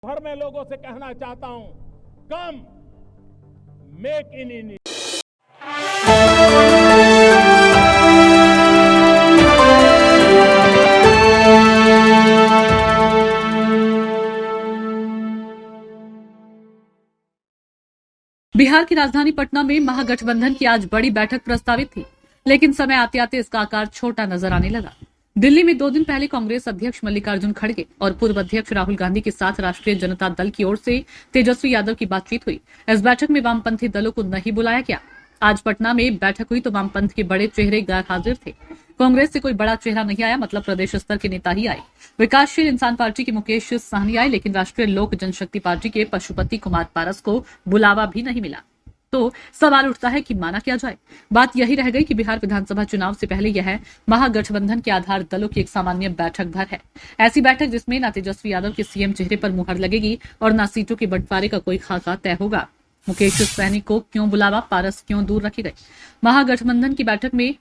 भर में लोगों से कहना चाहता हूं, कम मेक इन इंडिया। बिहार की राजधानी पटना में महागठबंधन की आज बड़ी बैठक प्रस्तावित थी, लेकिन समय आते आते इसका आकार छोटा नजर आने लगा। दिल्ली में 2 दिन पहले कांग्रेस अध्यक्ष मल्लिकार्जुन खड़गे और पूर्व अध्यक्ष राहुल गांधी के साथ राष्ट्रीय जनता दल की ओर से तेजस्वी यादव की बातचीत हुई। इस बैठक में वामपंथी दलों को नहीं बुलाया गया। आज पटना में बैठक हुई तो वामपंथ के बड़े चेहरे गैर हाजिर थे। कांग्रेस से कोई बड़ा चेहरा नहीं आया, मतलब प्रदेश स्तर के नेता ही आए। विकासशील इंसान पार्टी के मुकेश सहनी आए, लेकिन राष्ट्रीय लोक जनशक्ति पार्टी के पशुपति कुमार पारस को बुलावा भी नहीं मिला। तो सवाल उठता है कि माना क्या जाए। बात यही रह गई कि बिहार विधानसभा चुनाव से पहले यह महागठबंधन के आधार दलों की एक सामान्य बैठक भर है। ऐसी बैठक जिसमें न तेजस्वी यादव के सीएम चेहरे पर मुहर लगेगी और न सीटों के बंटवारे का कोई खाका तय होगा। मुकेश सहनी को क्यों बुलावा, पारस क्यों दूर रखे गए। महागठबंधन की बैठक में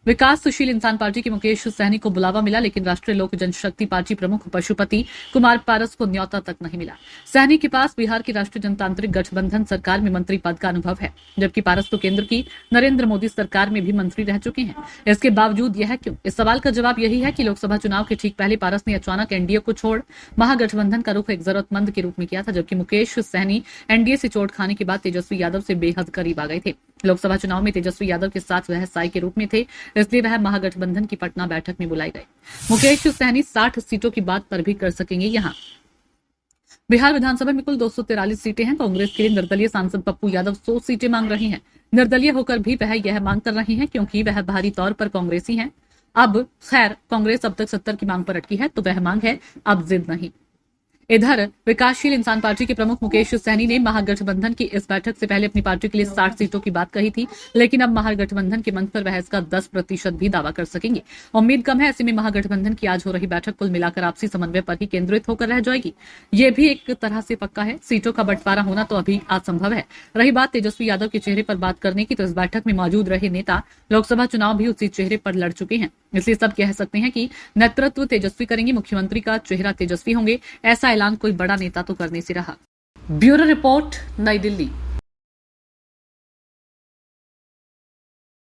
विकासशील इंसान पार्टी के मुकेश सहनी को बुलावा मिला, लेकिन राष्ट्रीय लोक जनशक्ति पार्टी प्रमुख पशुपति कुमार पारस को न्योता तक नहीं मिला। सहनी के पास बिहार की राष्ट्रीय जनतांत्रिक गठबंधन सरकार में मंत्री पद का अनुभव है, जबकि पारस तो केंद्र की नरेंद्र मोदी सरकार में भी मंत्री रह चुके हैं। इसके बावजूद यह क्यों? इस सवाल का जवाब यही है कि लोकसभा चुनाव के ठीक पहले पारस ने अचानक एनडीए को छोड़ महागठबंधन का रुख एक जरूरतमंद के रूप में किया था, जबकि मुकेश सहनी एनडीए से चोट खाने के बाद तेजस्वी यादव से बेहद करीब आ गए थे। लोकसभा चुनाव में तेजस्वी यादव के साथ वह साई के रूप में थे, इसलिए वह महागठबंधन की पटना बैठक में बुलाए गए। मुकेश सहनी 60 सीटों की बात पर भी कर सकेंगे। यहाँ बिहार विधानसभा में कुल 243 सीटें हैं। कांग्रेस के लिए निर्दलीय सांसद पप्पू यादव 100 सीटें मांग रहे हैं। निर्दलीय होकर भी वह यह मांग कर रहे हैं क्योंकि वह बाहरी तौर पर कांग्रेसी हैं। अब खैर, कांग्रेस अब तक 70 की मांग पर अटकी है, तो वह मांग है, अब जिद नहीं। इधर विकासशील इंसान पार्टी के प्रमुख मुकेश सहनी ने महागठबंधन की इस बैठक से पहले अपनी पार्टी के लिए 60 सीटों की बात कही थी, लेकिन अब महागठबंधन के मंच पर वह इसका 10% भी दावा कर सकेंगे। उम्मीद कम है, ऐसे में महागठबंधन की आज हो रही बैठक कुल मिलाकर आपसी समन्वय पर ही केंद्रित होकर रह जाएगी। ये भी एक तरह से पक्का है। सीटों का बंटवारा होना तो अभी असंभव है। रही बात तेजस्वी यादव के चेहरे पर बात करने की, तो इस बैठक में मौजूद रहे नेता लोकसभा चुनाव भी उसी चेहरे पर लड़ चुके हैं, इसलिए सब कह सकते हैं कि नेतृत्व तेजस्वी करेंगे, मुख्यमंत्री का चेहरा तेजस्वी होंगे। ऐसा ऐलान कोई बड़ा नेता तो करने से रहा। ब्यूरो रिपोर्ट, नई दिल्ली।